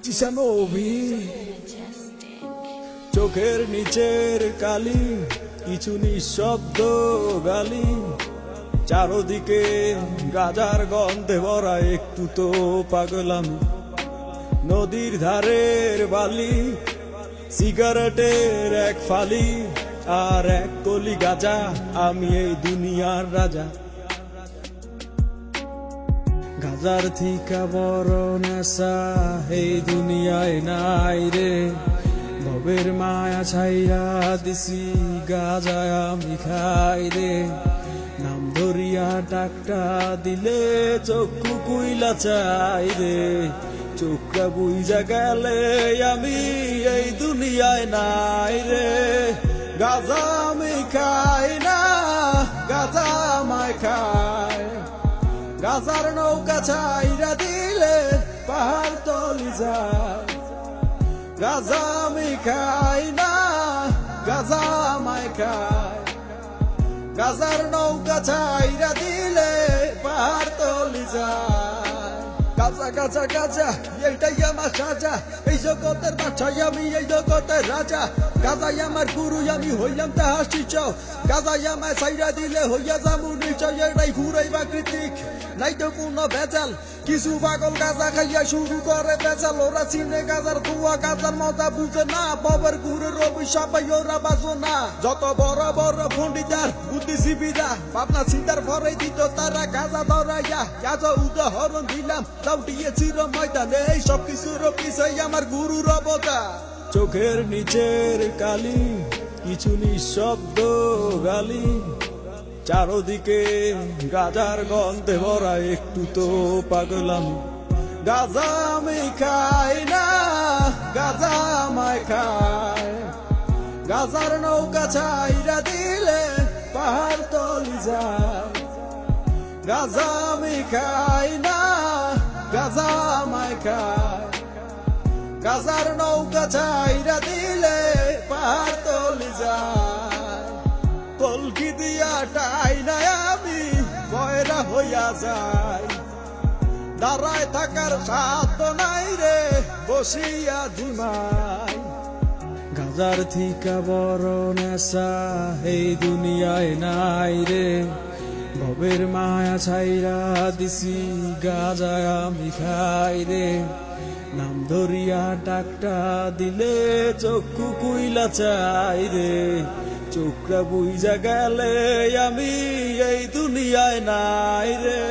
জিসানবি চোখের নিচের কালি কিছু নিঃশব্দ গালি চারদিকে গাজার গন্ধে ভরা একটু তো পাগলাম নদীর ধারের বালি সিগারেটের এক ফালি আর এক কলি গাজা আমি এই দুনিয়ার রাজা গাজার থিকা বড় নেশা এই দুনিয়ায় নাই রে ভবের মায়া ছাইরা দিছি গাজায় আমি খাই রে নাম ধরিয়া ডাকটা দিলে চক্ষু কুইলা চাই রে চোখটা বুইজা গেলে আমি এই দুনিয়ায় নাই রে গাজা আমি খাই না গাজা আমায় খায় গাজার নৌকা ছাইরা দিলে পাহাড় তলি যায় গাজা আমি খাই না গাজা আমায় খায় গাজার নৌকা ছাইরা দিলে পাহাড় তলি যায় গাজা গাজা গাজা এইটাই আমার সাজা এই জগতের বাছাই আমি এই জগতের রাজা গাজাই আমার গুরু আমি হইলাম তাহার শিষ্য গাজাই আমায় ছাইরা দিলে হইয়া যামু নিশ্চয় এটাই ঘুরাই প্রাকৃতিক নাই তো কোনো ভেজাল কিছু পাগল গাজা খাইয়া শুরু করে ভেজাল ওরা চিনে গাজার ধোয়া গাজার মজা বুঝে না বাবার গুরুর অভিশাপাই ওরা বাজো না যত বড় বড় পণ্ডিতার বুদ্ধিজীবীরা ভাবনা চিন্তার পরে দিত তারা গাজা ধরাইয়া গাজা উদাহরণ দিলাম দাউটিয়ে চির ময়দানে এই সব কিছুর পিছাই আমার গুরুর অবদান চোখের নিচের কালি কিছু নিঃশব্দ গালি চারদিকে গাজার গন্ধে ভরা একটু তো পাগলাম গাজা আমি খাই না গাজা আমায় খায় গাজার নৌকা ছাইরা দিলে পাহাড় তলি যায় গাজা আমি খাই না গাজা আমায় খায় গাজার নৌকা ছাইরা দিলে পাহাড় তলি যায় কলকি দিয়া টাই না আমি বয়রা হইয়া যাই দাঁড়ায় থাকার সাধ্য নাই রে বসিয়া ঝিমাই গাজার থিকা বড় নেশা এই দুনিয়ায় নাই রে ভবের মায়া ছাইরা দিছি গাজায় আমি খাই রে নাম ধরিয়া ডাকটা দিলে চক্ষু কুইলা চাই রে চোখটা বুইজা গেলে আমি এই দুনিয়ায় নাই রে।